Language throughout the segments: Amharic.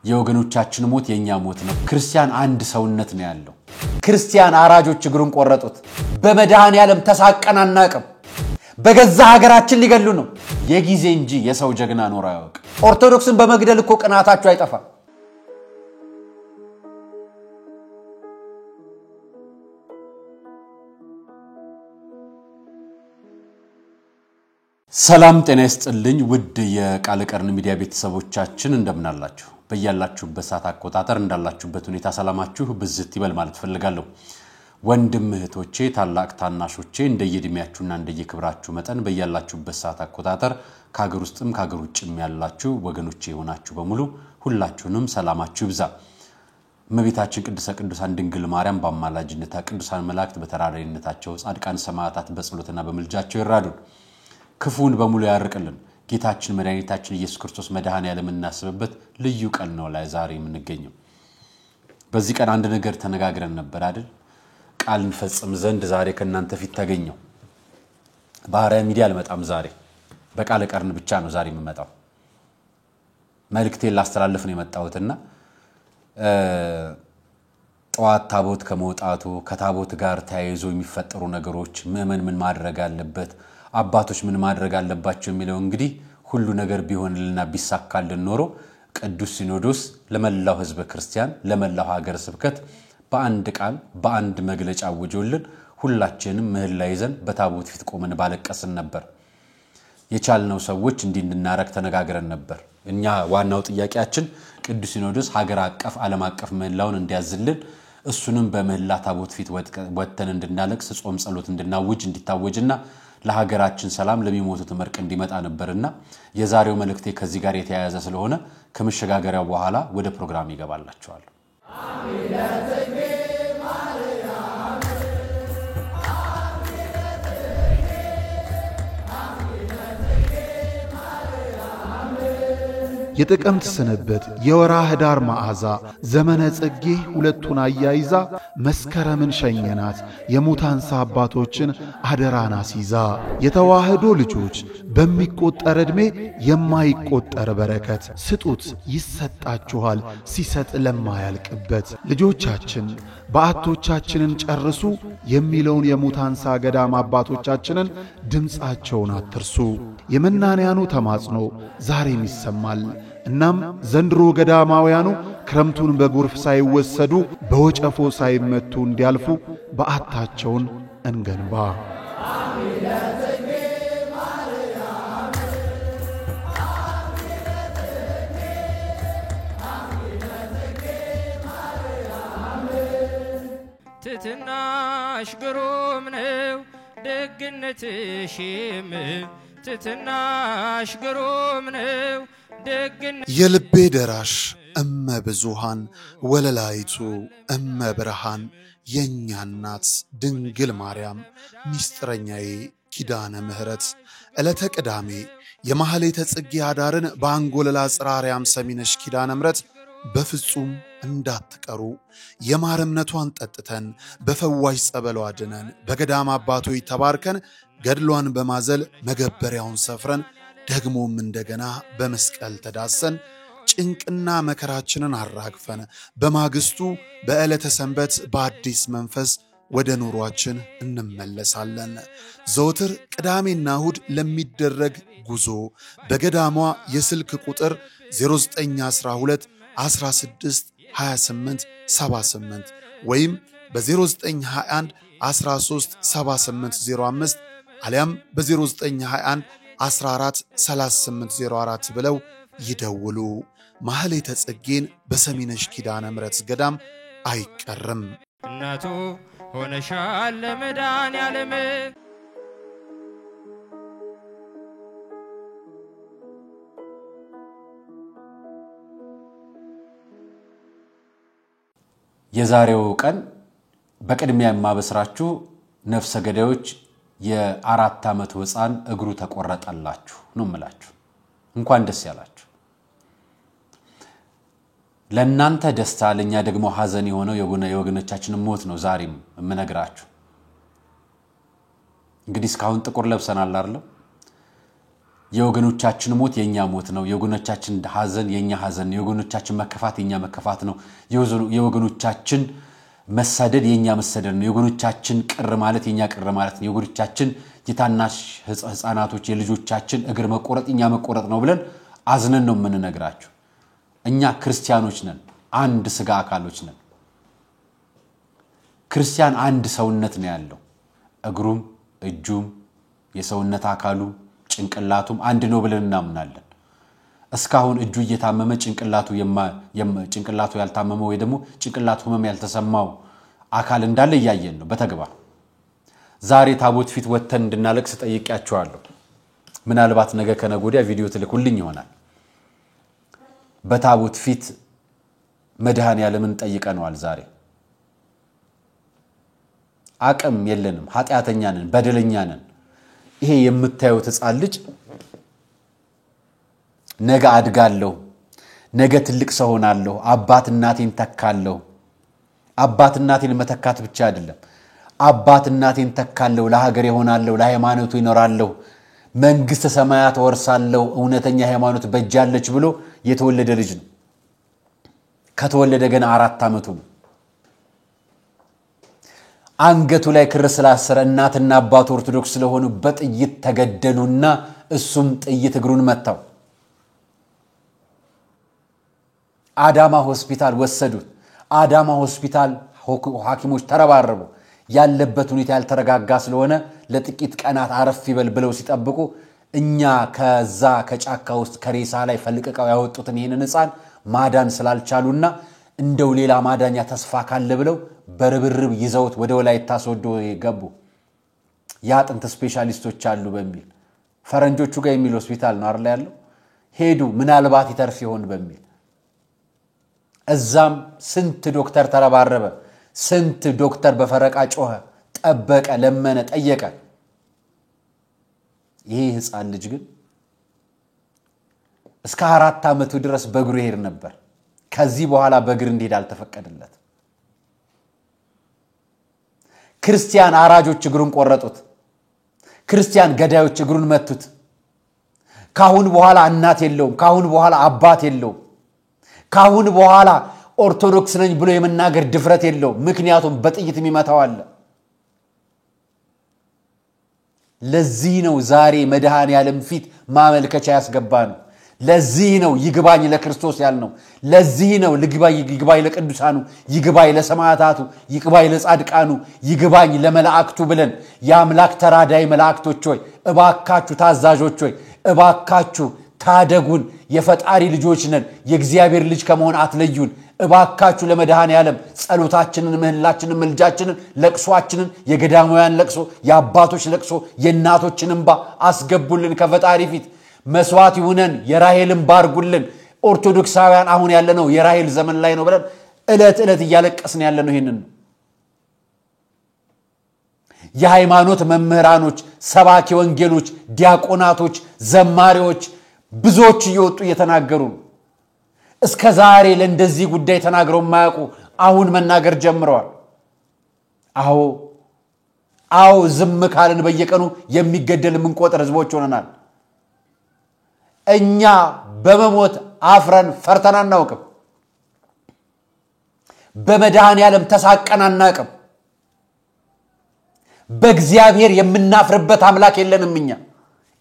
የወገኖቻችን ሞት የኛ ሞት ነው ክርስቲያን አንድ ሰውነት ነው ያለው ክርስቲያን አራጆች እግሩን ቆረጡት በመድኃኔ ዓለም ተሳቀን አናቀም በገዛ ሀገራችን ሊገሉ ነው የጊዜ እንጂ የሰው ጀግና ኖር አያውቅ ኦርቶዶክስን በመግደል እኮ ቅናታቸው አይጠፋ ሰላም ጤና ይስጥልኝ ውድ የቃለ ቀርን ሚዲያ ቤተሰቦቻችን እንደምን አላችሁ በእያላችሁበት ሰዓት አቆጣጠር እንዳላችሁበት ሁኔታ ሰላማችሁ ብዝት ይበል ማለት ፈልጋለሁ ወንድም እህቶቼ ታላቅ ታናሾቼ እንደየድሚያችሁና እንደየክብራችሁ መጠን በእያላችሁበት ሰዓት አቆጣጠር ከሀገር ውስጥም ከሀገር ውጭም ያላችሁ ወገኖቼ ሆናችሁ በሙሉ ሁላችሁንም ሰላማችሁ ይብዛ እመቤታችን ቅድስተ ቅዱሳን ድንግል ማርያም በአማላጅነቷ ቅዱሳን መላእክት በተራዳኢነታቸው ጻድቃን ሰማዕታት በጸሎትና በመልጃቸው ይራዱን ክፉን በሙሉ ያርቅልን ጌታችን መድኃኒታችን ኢየሱስ ክርስቶስ መድኃኔ ዓለም እናስብበት ልዩ ቀን ነው ላይ ዛሬ የምንገኘው በዚህ ቀን አንድ ነገር ተነጋግረን ነበር አይደል ቃልን ፈጽም ዘንድ ዛሬ ከናንተ ፊት ተገኘው ባህሪያ ሚዲያ አልመጣም ዛሬ በቃለ ቀርን ብቻ ነው ዛሬ የምመጣው መልእክቴን ላስተላልፍ ነው የመጣሁትና ጧት ታቦት ከመውጣቱ ከታቦት ጋር ተያይዞ የሚፈጠሩ ነገሮች ምን ማድረግ አለበት አባቶች ምን ማድረግ አለባቸው የሚለው እንግዲህ ሁሉ ነገር ቢሆንልና ቢሳካልን ኖሮ ቅዱስ ሲኖዶስ ለመላው ህዝበ ክርስቲያን ለመላው ሀገር ስብከት በአንድ ቃል በአንድ መግለጫ ወጆልን ሁላችንም ምህላ ይዘን በታቦት ፊት ቆመን ባለቀስን ነበር የቻልነው ሰዎች እንድናረክ ተነጋግረን ነበር እኛ ዋናው ጥያቄያችን ቅዱስ ሲኖዶስ ሀገር አቀፍ ዓለም አቀፍ ምህላውን እንዲያዝልን እሱንም በምህላ ታቦት ፊት ወጥተን እንድናለቅስ ጾም ጸሎት እንድናውጅ እንዲታወጅና ለሀገራችን ሰላም ለሚሞቱት መርቅ እንዲመጣ ነበርና የዛሬው መልእክቴ ከዚህ ጋር የተያያዘ ስለሆነ ከመሸጋገሪያው በኋላ ወደ ፕሮግራም ይገባላችኋል የጥቅምት ሰንበት የወርሃ ኅዳር መዓዛ ዘመነ ጽጌ ሁለቱን አያይዛ መስከረምን ሸኘናት የሙታንሳ አባቶችን አደራና ሲዛ የተዋህዶ ልጆች በሚቆጠር ዕድሜ የማይቆጠር በረከት ስጡት ይሰጣችኋል ሲሰጥ ለማያልቅበት ልጆቻችን በአቶቻችንን ጨርሱ የሚለውን የሙታንሳ ገዳም አባቶቻችንን ድምፃቸውን አትርሱ የመናንያኑ ተማጽኖ ዛሬም ይሰማል እናም ዘንድሮ ገዳማውያኑ ክረምቱን በጎርፍ ሳይወሰዱ በወጨፎ ሳይመቱ እንዲያልፉ በአታቸውን እንገንባ ትትናሽ ግሩም ነው ደግነትሽም ትትናሽ ግሩም ነው የልቤ ደራሽ እመ ብዙሃን ወለላይቱ እመ ብርሃን የኛ እናት ድንግል ማርያም ሚስጥረኛዬ ኪዳነ ምህረት ዕለተ ቅዳሜ የማህሌተ ጽጌ ኅዳርን በአንጎለላ ጽራርያም ሰሚነሽ ኪዳነ ምህረት በፍጹም እንዳትቀሩ የማርምነቷን ጠጥተን በፈዋሽ ጸበሏ ድነን በገዳም አባቶች ተባርከን ገድሏን በማዘል መገበሪያውን ሰፍረን ደግሞም እንደገና በመስቀል ተዳሰን ጭንቅና መከራችንን አራግፈን በማግስቱ በዕለተ ሰንበት በአዲስ መንፈስ ወደ ኑሯችን እንመለሳለን ዘወትር ቅዳሜና እሁድ ለሚደረግ ጉዞ በገዳሟ የስልክ ቁጥር 0912 16 28 78 ወይም በ0921 13 7805 አሊያም በ0921 14 3804 ብለው ይደውሉ ማህሌተ ጽጌን በሰሚነሽ ኪዳነ ምህረት ገዳም አይቀርም እናቱ ሆነሻል ለመዳን ያለም የዛሬው ቀን በቅድሚያ ማበስራችሁ ነፍሰ ገዳዮች የአራት ዓመት ህፃን እግሩ ተቆረጠላችሁ ነው ማለት እንኳን ደስ ያላችሁ ለናንተ ደስታ ለኛ ደግሞ ሐዘን የሆነው የወገኖቻችን ሞት ነው ዛሬም ምነግራችሁ እንግዲህ እስካሁን ጥቁር ለብሰናል አይደል የወገኖቻችን ሞት የኛ ሞት ነው የወገኖቻችን ሐዘን የኛ ሐዘን ነው የወገኖቻችን መከፋት የኛ መከፋት ነው የወገኖቻችን መሰደድ የኛ መሰደድ ነው የወገኖቻችን ቅር ማለት የኛ ቅር ማለት ነው የወገኖቻችን የታናሽ ህፃናቶች የልጆቻችን እግር መቆረጥ የኛ መቆረጥ ነው ብለን አዝነን ነው የምንነግራችሁ እኛ ክርስቲያኖች ነን አንድ ስጋ አካሎች ነን ክርስቲያን አንድ ሰውነት ነው ያለው እግሩም እጁም የሰውነት አካሉ ጭንቅላቱም አንድ ነው ብለን እናምናለን እስካሁን እጁ እየታመመ ጭንቅላቱ ያልታመመ ወይ ደግሞ ጭንቅላቱ ህመም ያልተሰማው አካል እንዳለ ያያየን ነው በተግባር ዛሬ ታቦት ፊት ወተን እንድናለቅስ ጠይቄያችኋለሁ ምናልባት ነገ ከነጎዲያ ቪዲዮ ትልኩልኝ ይሆናል በታቦት ፊት መድኃኔዓለምን ጠይቀናል ዛሬ አቅም የለንም ኃጢያተኛ ነን በደለኛ ነን ይሄ የምታዩት ህፃን ልጅ ነገ አድጋለሁ ነገ ትልቅ ሰው ሆናለሁ አባት እናቴን ተካለሁ አባት እናቴን መተካት ብቻ አይደለም አባት እናቴን ተካለሁ ለሀገር ይሆናለሁ ለሃይማኖቱ ይኖራለሁ መንግስተ ሰማያት ወርሳለሁ እውነተኛ ሃይማኖት በጃለች ብሎ የተወለደ ልጅ ነው ከተወለደ ገና 4 አመቱ ነው አንገቱ ላይ ክር ስላሰረ እናትና አባቱ ኦርቶዶክስ ስለሆኑ በጥይት ተገደሉና እሱም ጥይት እግሩን መታው አዳማ ሆስፒታል ወሰዱት አዳማ ሆስፒታል ሐኪሞች ተረባረቡ ያለበት ሁኔታ ያልተረጋጋ ስለሆነ ለጥቂት ቀናት አረፍ ይበል ብለው ሲጠብቁ እኛ ከዛ ከጫካ ውስጥ ከሬሳ ላይ ፈልቀቀው ያወጡትን ይሄንን ህፃን ማዳን ስላልቻሉና እንደው ሌላ ማዳኛ ተስፋ ካለ ብለው በርብርብ ይዘውት ወደ ወላይታ ሶዶ ገቡ ያጥንት ስፔሻሊስቶች አሉ በሚል ፈረንጆቹ ጋር የሚል ሆስፒታል ነው አይደል ያለው ሄዱ ምናልባት ይተርፍ ይሆን በሚል እዛም ስንት ዶክተር ተረባረበ ስንት ዶክተር በፈረቃ ጮኸ ጠበቀ ለመነ ጠየቀ ይሄ ህፃን ልጅ ግን እስከ 4 አመቱ ድረስ በእግሩ ይሄድ ነበር ከዚህ በኋላ በእግር እንዲሄድ አልተፈቀደለት ክርስቲያን አራጆች እግሩን ቆረጡት ክርስቲያን ገዳዮች እግሩን መቱት ካሁን በኋላ እናት የለውም ካሁን በኋላ አባት የለውም ካሁን በኋላ ኦርቶዶክስ ነኝ ብሎ የመናገር ድፍረት የለውም ምክንያቱም በጥይት የሚመታው አለ ለዚህ ነው ዛሬ መድኃኔዓለም ፊት ማመልከቻ ያስገባነው ለዚህ ነው ይግባኝ ለክርስቶስ ያልነው ለዚህ ነው ይግባኝ ለቅዱሳኑ ይግባኝ ለሰማዕታቱ ይግባኝ ለጻድቃኑ ይግባኝ ለመላእክቱ ብለን ያምላክ ተራዳይ መላእክቶች ሆይ እባካችሁ ታዛዦች ሆይ እባካችሁ ታደጉን የፈጣሪ ልጆች ነን የእግዚአብሔር ልጅ ከመሆን አትለዩን እባካችሁ ለመድኃኔዓለም ጸሎታችንን ምህላችንን መልጃችንን ለቅሶአችንን የገዳማውያን ለቅሶ የአባቶች ለቅሶ የእናቶችን እንባ አስገቡልን ከፈጣሪ ፊት መስዋዕት ይሁነን የራሔልን ባርጉልን ኦርቶዶክሳውያን አሁን ያለነው የራሔል ዘመን ላይ ነው ብለን እለት እያለቀስን ያለነው ይሄንን የሃይማኖት መምህራኖች ሰባኪ ወንጌሎች ዲያቆናቶች ዘማሪዎች ብዙዎች እየወጡ እየተናገሩ እስከ ዛሬ ለእንደዚህ ጉዳይ ተናግረው ማያውቁ አሁን መናገር ጀምረዋል አዎ ዝም ካልን በየቀኑ የሚገደል ምንቆጥር ህዝቦች ሆነናል እኛ በመሞት አፍረን ፈርተን አናውቅም በመድኃኔዓለም ተሳቀን አናውቅም በእግዚአብሔር የምናፍርበት አምላክ የለንም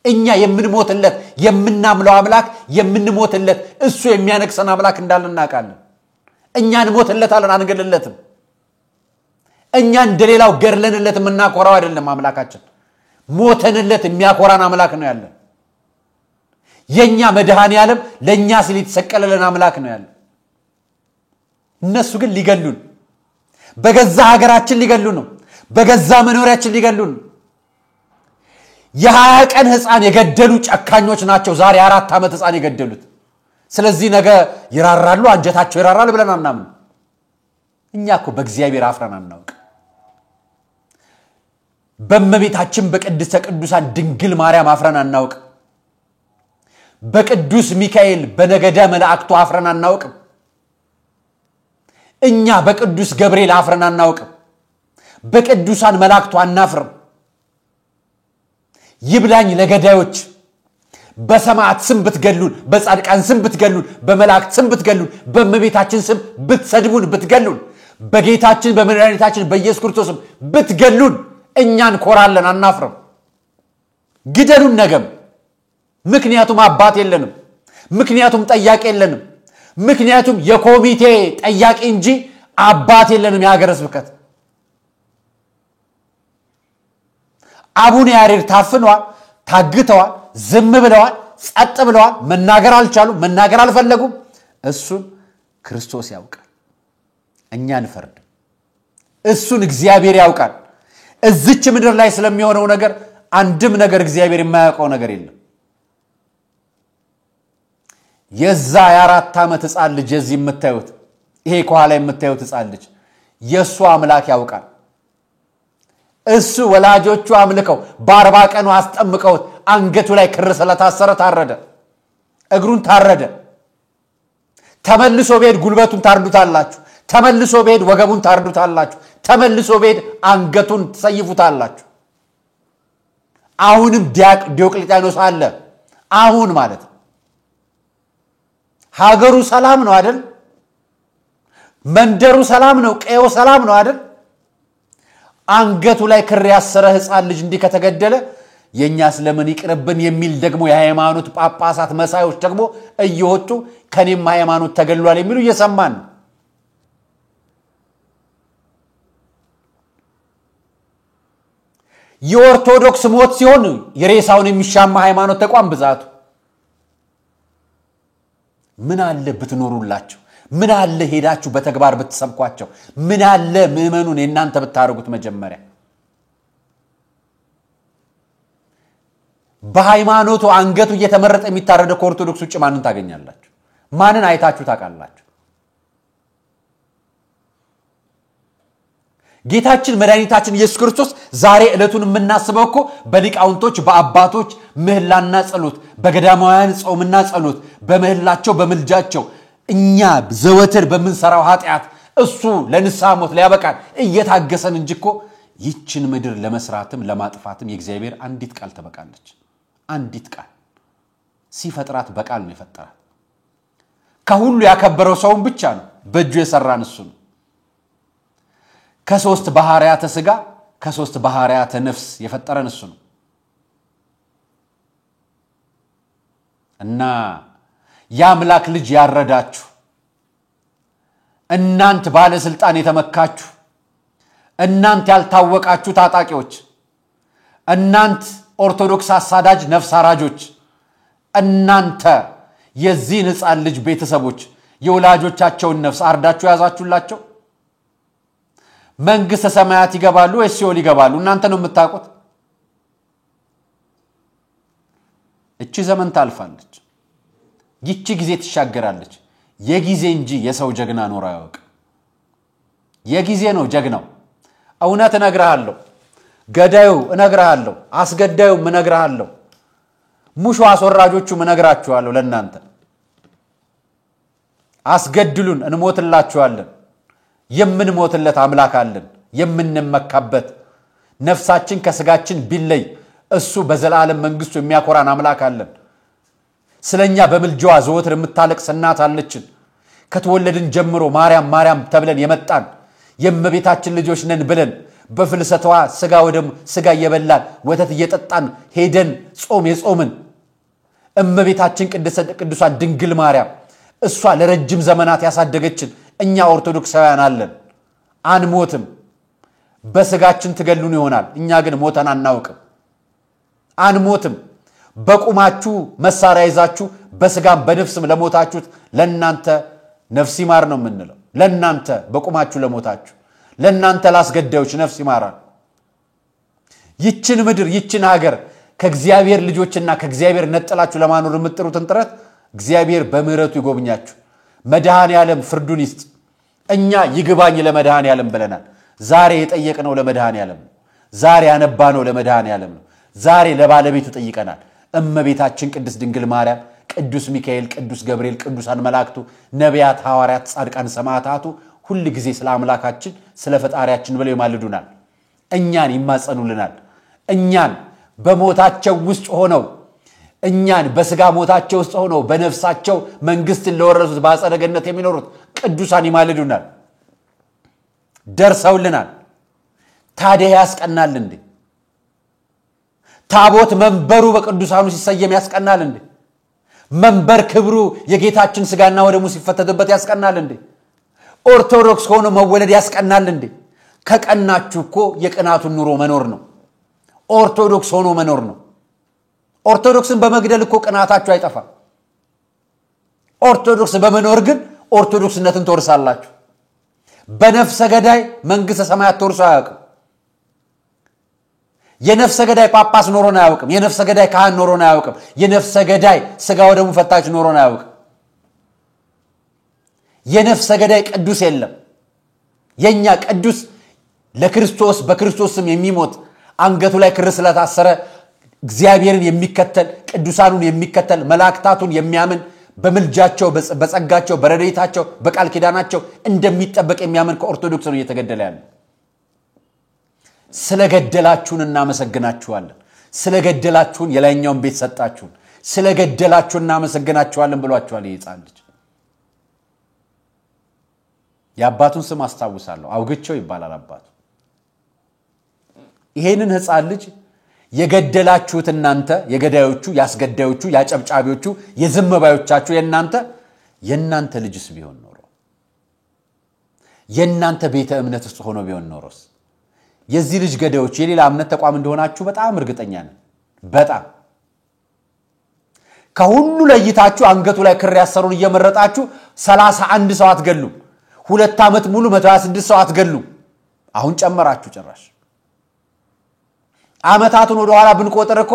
እኛ የምንሞትለት የምናምለው አምላክ የምንሞትለት እሱ የሚያነክሰን አምላክ እንዳለን እናውቃለን እኛ እንሞትለታለን አንገልለትም እኛ እንደሌላው ገርለንለት ምናቆራው አይደለም አምላካችን ሞተንለት የሚያቆራን አምላክ ነው ያለን የኛ መድኃኔዓለም ለኛ ሲል የተሰቀለለን አምላክ ነው ያለን እነሱ ግን ሊገሉን በገዛ ሀገራችን ሊገሉን ነው በገዛ መኖሪያችን ሊገሉን የ20 ቀን ህፃን የገደሉ ጨካኞች ናቸው ዛሬ 4 አመት ህፃን የገደሉት ስለዚህ ነገ ይራራሉ አንጀታቸው ይራራል ብለን አናምን እኛኮ በእግዚአብሔር አፍረን አናውቅ በመቤታችን በቅድስተ ቅዱሳን ድንግል ማርያም አፍረን አናውቅ በቅዱስ ሚካኤል በነገደ መላእክቱ አፍረን አናውቅ እኛ በቅዱስ ገብርኤል አፍረን አናውቅ በቅዱሳን መላእክቱ አናፍርም ይብላኝ ለገዳዮች በሰማዕት ስም ብትገሉን በጻድቃን ስም ብትገሉን በመላእክት ስም ብትገሉን በእመቤታችን ስም ብትሰድቡን ብትገሉን በጌታችን በመድኃኒታችን በኢየሱስ ክርስቶስ ስም ብትገሉን እኛን ኮራለን አናፍርም ግደሉን ነገም ምክንያቱም አባት የለንም ምክንያቱም ጠያቂ የለንም ምክንያቱም የኮሚቴ ጠያቂ እንጂ አባት የለንም የሀገረ ስብከት አቡነ ያሬድ ታፍነዋል ታግተዋል ዝም ብለዋል ጸጥ ብለዋል መናገር አልቻሉም መናገር አልፈለጉም እሱን ክርስቶስ ያውቃል እኛን ፈርድ እሱን እግዚአብሔር ያውቃል እዚች ምድር ላይ ስለሚሆነው ነገር አንድም ነገር እግዚአብሔር የማያውቀው ነገር የለም የዛ የ4 ዓመት ሕፃን ልጅ እዚህ የምታዩት ይሄ ከኋላ የምታዩት ሕፃን ልጅ የሱ አምላክ ያውቃል እሱ ወላጆቹ አምልከው በ40 ቀኑ አስጠምቀው አንገቱ ላይ ክር ስለታሰረ ታረደ እግሩን ታረደ ተመልሶ ቤድ ጉልበቱን ታርዱታላችሁ ተመልሶ ቤድ ወገቡን ታርዱታላችሁ ተመልሶ ቤድ አንገቱን ተሰይፉታላችሁ አሁንም ዲዮቅልጥያኖስ አለ አሁን ማለት ሀገሩ ሰላም ነው አይደል መንደሩ ሰላም ነው ቀዮ ሰላም ነው አይደል አንገቱ ላይ ክር ያሰረ ሕፃን ልጅ እንዲህ ከተገደለ የኛስ ለምን ይቅርብን የሚል ደግሞ የሃይማኖት ጳጳሳት መሳዮች ደግሞ እየወጡ ከኔም ሃይማኖት ተገሏል የሚሉ እየሰማን የኦርቶዶክስ ሞት ሲሆን የሬሳውን የሚሻማ ሃይማኖት ተቋም ብዛቱ ምን አለ ብትኖሩላችሁ ምን አለ ሄዳችሁ በተግባር ብትሰብኳቸው ምን አለ ምእመኑን እናንተ ብታረጉት መጀመሪያ በሃይማኖቱ አንገቱ እየተመረጠ የሚታረደ ከኦርቶዶክስ ውጭ ማንን ታገኛላችሁ ማንን አይታችሁ ታቃላችሁ ጌታችን መድኃኒታችን ኢየሱስ ክርስቶስ ዛሬ ዕለቱን የምናስበው እኮ በሊቃውንቶች በአባቶች ምህላና ጸሎት በገዳማውያን ጾምና ጸሎት በምህላቸው በመልጃቸው እኛ ዘወትር በመንሰራው ኃጢአት እሱ ለንስሐ ሞት ሊያበቃን እየታገሰን እንጂ እኮ ይችን ምድር ለመስራትም ለማጥፋትም የእግዚአብሔር አንዲት ቃል ተበቃለች አንዲት ቃል ሲፈጥራት በቃል ነው የፈጠራት ከሁሉ ያከበረው ሰውን ብቻ ነው በእጁ የሰራን እሱ ነው ከሶስት ባህሪያተ ሥጋ ከሶስት ባህሪያተ ነፍስ የፈጠረን እሱ ነው እና ያምላክ ልጅ ያረዳችሁ እናንተ ባለ ስልጣን የተመካችሁ እናንተ ያልታወቃችሁ ታጣቂዎች እናንተ ኦርቶዶክስ አሳዳጅ ነፍስ አራጆች እናንተ የዚህ ሕፃን ልጅ ቤተሰቦች የወላጆቻቸውን ነፍስ አርዳችሁ ያዛችሁላቸው መንግስተ ሰማያት ይገባሉ ወይስ ሲኦል ይገባሉ እናንተ ነው የምታውቁት እቺ ዘመን ታልፋለች ይቺ ጊዜ ትሻገራለች የጊዜ እንጂ የሰው ጀግና ኖር አያውቅ የጊዜ ነው ጀግናው እውነት እነግርሃለሁ ገዳዩ እነግርሃለሁ አስገዳዩ እነግርሃለሁ ሙሾ አስወራጆቹ እነግራችኋለሁ ለእናንተ አስገድሉን እንሞትላችኋለን የምንሞትለት አምላክ አለን የምንመካበት ነፍሳችን ከስጋችን ቢለይ እሱ በዘላለም መንግስቱ የሚያኮራን አምላክ አለን ስለኛ በመልጃዋ ዘወትር የምታለቅስ እናት አለችን ከተወለድን ጀምሮ ማርያም ማርያም ተብለን የመጣን የእመቤታችን ልጆች ነን ብለን በፍልሰቷ ስጋ ወደም ስጋ እየበላን ወተት እየጠጣን ሄደን ጾም የጾምን እመቤታችን ቅዱሳን ድንግል ማርያም እሷ ለረጅም ዘመናት ያሳደገችን እኛ ኦርቶዶክሳውያን አለን አንሞትም በስጋችን ትገሉን ይሆናል እኛ ግን ሞተን አናውቅም አንሞትም በቁማችሁ መሳሪያ ይዛችሁ በስጋም በነፍስም ለሞታችሁት ለናንተ ነፍስ ይማር ነው የምንለው ለናንተ በቁማችሁ ለሞታችሁ ለናንተ ላስገዳዮች ነፍስ ይማራል ይችን ምድር ይችን ሀገር ከእግዚአብሔር ልጆችና ከእግዚአብሔር ነጥላችሁ ለማኖር የምትጥሩትን ጥረት እግዚአብሔር በምህረቱ ይጎብኛችሁ መድኃኔ ዓለም ፍርዱን ይስጥ እኛ ይግባኝ ለመድኃኔ ዓለም ብለናል ዛሬ የጠየቅነው ለመድኃኔ ዓለም ዛሬ ያነባነው ለመድኃኔ ዓለም ነው ዛሬ ለባለቤቱ ጠይቀናል እመቤታችን ቅድስት ድንግል ማርያም ቅዱስ ሚካኤል ቅዱስ ገብርኤል ቅዱሳን መላእክቱ ነቢያት ሐዋርያት ጻድቃን ሰማዕታቱ ሁሉ ጊዜ ስለ አምላካችን ስለ ፈጣሪያችን ብለው ይማልዱናል እኛን ይማጸኑልናል እኛን በሞታቸው ውስጥ ሆነው እኛን በስጋ ሞታቸው ውስጥ ሆነው በነፍሳቸው መንግስትን ለወረሱት በአጸደ ገነት የሚኖሩት ቅዱሳን ይማልዱናል፣ ደርሰውልናል። ታዲያ ያስቀናል እንዴ? ታቦት መንበሩ በቅዱሳኑ ሲሰየም ያስቀናል እንዴ? መንበር ክብሩ የጌታችን ስጋና ወደሙ ሲፈተትበት ያስቀናል እንዴ? ኦርቶዶክስ ሆኖ መወለድ ያስቀናል እንዴ? ከቀናችሁ እኮ የቅናቱን ኑሮ መኖር ነው። ኦርቶዶክስ ሆኖ መኖር ነው። ኦርቶዶክስን በመግደል እኮ ቅናታችሁ አይጠፋም። ኦርቶዶክስ በመኖር ግን ኦርቶዶክስነትን ትወርሳላችሁ። በነፍሰ ገዳይ መንግስተ ሰማያት ተወርሶ አያውቅም። የነፍሰ ገዳይ ጳጳስ ኖሮን አያውቅም። የነፍሰ ገዳይ ካህን ኖሮን አያውቅም። የነፍሰ ገዳይ ስጋ ወደሙ ፈታች ኖሮን አያውቅም። የነፍሰ ገዳይ ቅዱስ የለም። የኛ ቅዱስ ለክርስቶስ በክርስቶስ ስም የሚሞት አንገቱ ላይ ክር ስለታሰረ እግዚአብሔርን የሚከተል ቅዱሳኑን የሚከተል መላእክታቱን የሚያምን በመልጃቸው በጸጋቸው በረድኤታቸው በቃል ኪዳናቸው እንደሚጠበቅ የሚያምን ከኦርቶዶክስ ነው እየተገደለ ያለው። ስለገደላችሁን እናመሰግናችኋለን። ስለገደላችሁን የላይኛውን ቤት ሰጣችሁን። ስለገደላችሁን እናመሰግናችኋለን ብሏችኋል ይጻል ልጅ። የአባቱን ስም አስተዋውሳለሁ። አውግቸው ይባላል አባቱ። ይሄንን ሕፃን ልጅ የገደላችሁት እናንተ የገዳዮቹ ያስገዳዮቹ ያጨብጫቢዎቹ የዝምባዮቻችሁ የናንተ ልጅስ ቢሆን ኖሮ የናንተ ቤተ እምነት ውስጥ ሆኖ ቢሆን ኖሮስ የዚህ ልጅ ገዳዮች የሌላ እምነት ተቋም እንደሆናችሁ በጣም እርግጠኛ ነን። በጣም ከሁሉ ለይታችሁ አንገቱ ላይ ክር ያሰሩን እየመረጣችሁ 31 ሰው አትገሉ። 2 ዓመት ሙሉ 126 ሰው አትገሉ። አሁን ጨመራችሁ ጭራሽ። አመታቱን ወደ ኋላ ብንቆጥር እኮ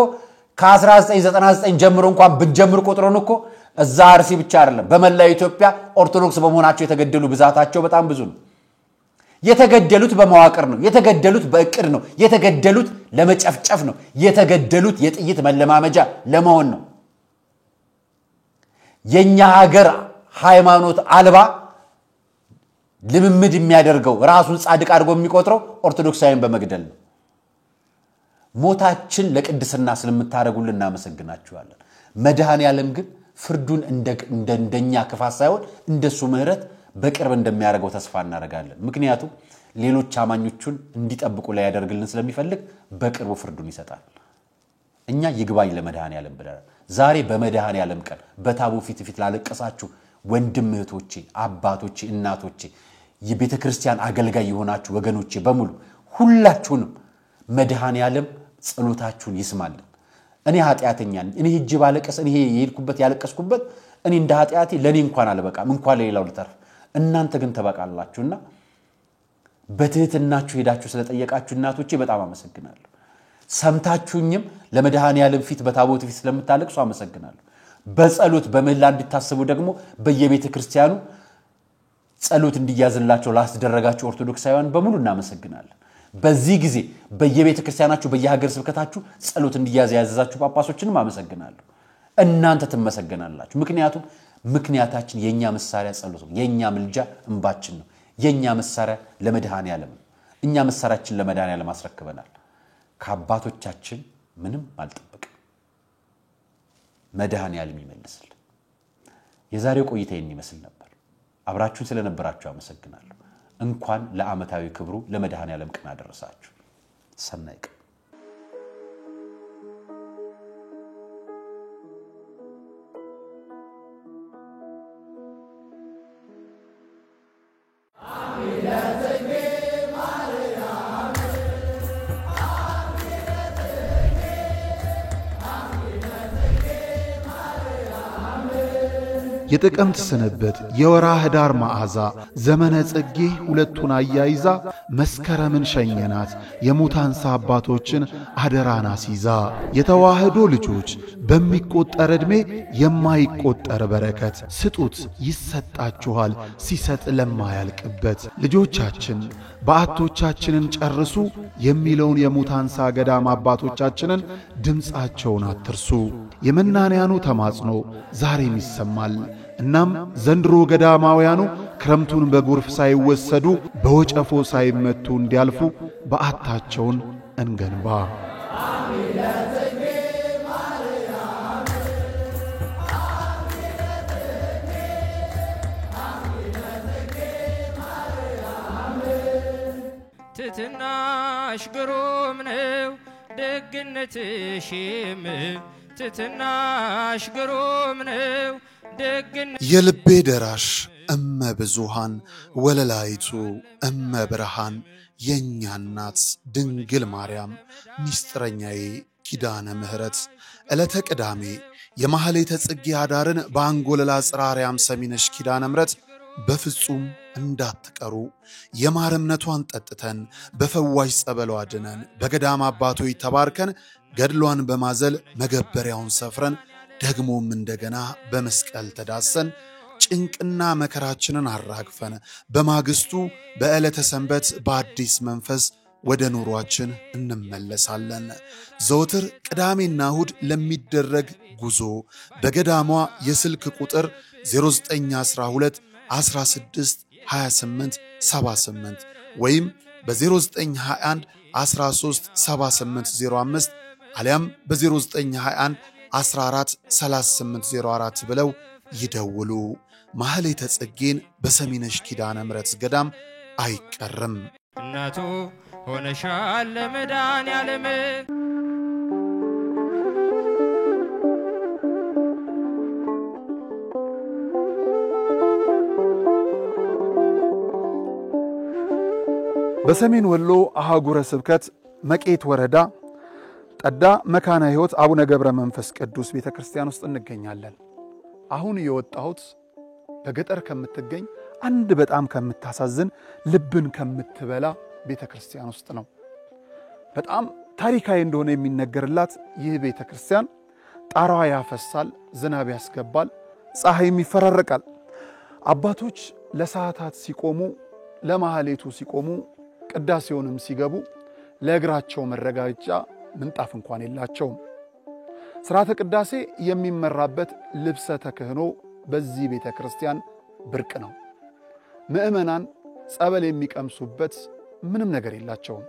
ከ1999 ጀምሮ እንኳን ብንጀምር ቁጥሩን እኮ እዛ አርሲ ብቻ አይደለም በመላው ኢትዮጵያ ኦርቶዶክስ በመሆናቸው የተገደሉ ብዛታቸው በጣም ብዙ ነው። የተገደሉት በመዋቅር ነው። የተገደሉት በእቅድ ነው። የተገደሉት ለመጨፍጨፍ ነው። የተገደሉት የጥይት መለማመጃ ለመሆን ነው። የኛ ሀገር ሃይማኖት አልባ ልምምድ የሚያደርገው ራሱን ጻድቅ አድርጎ የሚቆጥረው ኦርቶዶክሳውያን በመግደል ነው። ሞታችን ለቅድስና ስለምታረጉልን እናመሰግናችኋለን። መድኃኔ ዓለም ግን ፍርዱን እንደኛ ክፋት ሳይሆን እንደሱ ምህረት በቅርብ እንደሚያደርገው ተስፋ እናደርጋለን። ምክንያቱም ሌሎች አማኞቹን እንዲጠብቁ ላይ ያደርግልን ስለሚፈልግ በቅርቡ ፍርዱን ይሰጣል። እኛ ይግባኝ ለመድኃኔ ዓለም ብለናል። ዛሬ በመድኃኔ ዓለም ቀን በታቦ ፊት ላለቀሳችሁ ወንድም እህቶቼ፣ አባቶቼ፣ እናቶቼ፣ የቤተ ክርስቲያን አገልጋይ የሆናችሁ ወገኖቼ በሙሉ ሁላችሁንም መድኃኔ ዓለም ጸሎታችሁን ይስማልን። እኔ ኃጢአተኛ ነኝ። እኔ ሂጅ ባለቀስ እኔ የሄድኩበት ያለቀስኩበት እኔ እንደ ኃጢአቴ ለኔ እንኳን አልበቃም እንኳን ለሌላው ልተርፍ። እናንተ ግን ተበቃላችሁና በትህትናችሁ ሄዳችሁ ስለጠየቃችሁ እናቶቼ በጣም አመሰግናለሁ። ሰምታችሁኝም ለመድኃኔ ዓለም ፊት በታቦት ፊት ስለምታለቅሱ አመሰግናለሁ። በጸሎት በምህላ እንድታስቡ ደግሞ በየቤተ ክርስቲያኑ ጸሎት እንዲያዝላቸው ላስደረጋችሁ ኦርቶዶክሳውያን በሙሉ እናመሰግናለን። በዚህ ጊዜ በየቤተ ክርስቲያናችሁ በየሀገር ስብከታችሁ ጸሎት እንዲያዝ ያዘዛችሁ ጳጳሶችንም አመሰግናለሁ። እናንተ ትመሰገናላችሁ። ምክንያታችን የኛ መሳሪያ ጸሎት ነው። የኛ ምልጃ እንባችን ነው። የኛ መሳሪያ ለመድኃኔ ዓለም ነው። እኛ መሳሪያችን ለመድኃኔ ዓለም አስረክበናል። ከአባቶቻችን ምንም አልጠበቅም። መድኃኔ ዓለም ይመልስል። የዛሬው ቆይታ ይመስል ነበር። አብራችሁን ስለነበራችሁ አመሰግናለሁ። እንኳን ለዓመታዊ ክብሩ ለመድኃኔ ዓለም ቀን አደረሳችሁ። ሰናይ ቀን። የጥቅምት ስንብት የወርኃ ኅዳር መዓዛ ዘመነ ጽጌ ሁለቱን አያይዛ መስከረምን ሸኘናት የሙታንሳ አባቶችን አደራን አስይዛ። የተዋህዶ ልጆች በሚቆጠር ዕድሜ የማይቆጠር በረከት ስጡት ይሰጣችኋል ሲሰጥ ለማያልቅበት። ልጆቻችን በዓቶቻችንን ጨርሱ የሚለውን የሙታንሳ ገዳም አባቶቻችንን ድምፃቸውን አትርሱ። የመናንያኑ ተማጽኖ ዛሬም ይሰማል። እናም ዘንድሮ ገዳማውያኑ ክረምቱን በጎርፍ ሳይወሰዱ በወጨፎ ሳይመቱ እንዲያልፉ በዓታቸውን እንገንባ። ትትናሽ ግሩም ነው ደግነትሽም ትትናሽ ግሩም ነው ደግነትሽ የልቤ ደራሽ እመ ብዙሃን ወለላይቱ እመ ብርሃን የኛ እናት ድንግል ማርያም ሚስጥረኛዬ ኪዳነ ምህረት ዕለተ ቅዳሜ የማህሌተ ጽጌ አዳርን በአንጎለላ ጽራርያም ሰሚነሽ ኪዳነ ምህረት በፍጹም እንዳትቀሩ የማር እምነቷን ጠጥተን በፈዋሽ ጸበሏ ድነን በገዳም አባቶች ተባርከን ገድሏን በማዘል መገበሪያውን ሰፍረን ደግሞም እንደገና በመስቀል ተዳሰን ጭንቅና መከራችንን አራግፈን በማግስቱ በዕለተ ሰንበት በአዲስ መንፈስ ወደ ኑሯችን እንመለሳለን። ዘወትር ቅዳሜና እሁድ ለሚደረግ ጉዞ በገዳሟ የስልክ ቁጥር 0912 16 28 78 ወይም በ0921 13 7805 አሊያም በ0921 14 3804 ብለው ይደውሉ። ማህሌተ ጽጌን በሰሚነሽ ኪዳነ ምህረት ገዳም አይቀርም። እናቱ ሆነሻል ለመድኃኔዓለም በሰሜን ወሎ አህጉረ ስብከት መቄት ወረዳ ጠዳ መካነ ሕይወት አቡነ ገብረ መንፈስ ቅዱስ ቤተክርስቲያን ውስጥ እንገኛለን። አሁን የወጣሁት በገጠር ከምትገኝ አንድ በጣም ከምታሳዝን ልብን ከምትበላ ቤተክርስቲያን ውስጥ ነው። በጣም ታሪካዊ እንደሆነ የሚነገርላት ይህ ቤተክርስቲያን ጣራዋ ያፈሳል፣ ዝናብ ያስገባል፣ ፀሐይም ይፈራረቃል። አባቶች ለሰዓታት ሲቆሙ ለማህሌቱ ሲቆሙ ቅዳሴውንም ሲገቡ ለእግራቸው መረጋጫ ምንጣፍ እንኳን የላቸውም። ሥርዓተ ቅዳሴ የሚመራበት ልብሰ ተክህኖ በዚህ ቤተክርስቲያን ብርቅ ነው። ምእመናን ጸበል የሚቀምሱበት ምንም ነገር የላቸውም።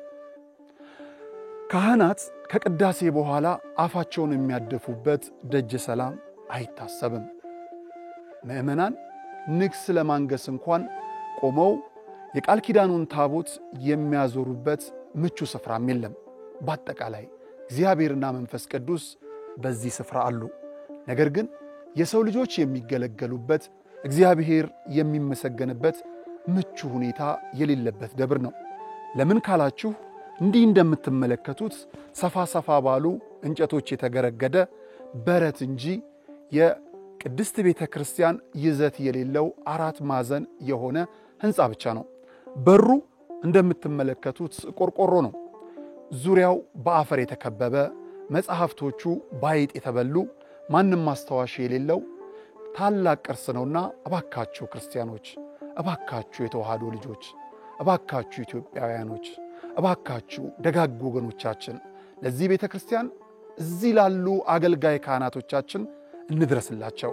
ካህናት ከቅዳሴ በኋላ አፋቸውን የሚያደፉበት ደጀ ሰላም አይታሰብም። ምእመናን ንግስ ለማንገስ እንኳን ቆመው የቃል ኪዳኑን ታቦት የሚያዞሩበት ምቹ ስፍራም የለም። በአጠቃላይ እግዚአብሔርና መንፈስ ቅዱስ በዚህ ስፍራ አሉ። ነገር ግን የሰው ልጆች የሚገለገሉበት እግዚአብሔር የሚመሰገንበት ምቹ ሁኔታ የሌለበት ደብር ነው። ለምን ካላችሁ እንዲህ እንደምትመለከቱት ሰፋ ሰፋ ባሉ እንጨቶች የተገረገደ በረት እንጂ የቅድስት ቤተክርስቲያን ይዘት የሌለው አራት ማዕዘን የሆነ ህንጻ ብቻ ነው። በሩ እንደምትመለከቱት ቆርቆሮ ነው። ዙሪያው በአፈር የተከበበ መጽሐፍቶቹ ባይጥ የተበሉ ማንም ማስተዋሽ የሌለው ታላቅ ቅርስ ነውና እባካችሁ ክርስቲያኖች፣ እባካችሁ የተዋህዶ ልጆች፣ እባካችሁ ኢትዮጵያውያኖች፣ እባካችሁ ደጋግ ወገኖቻችን ለዚህ ቤተክርስቲያን እዚህ ላሉ አገልጋይ ካህናቶቻችን እንድረስላቸው።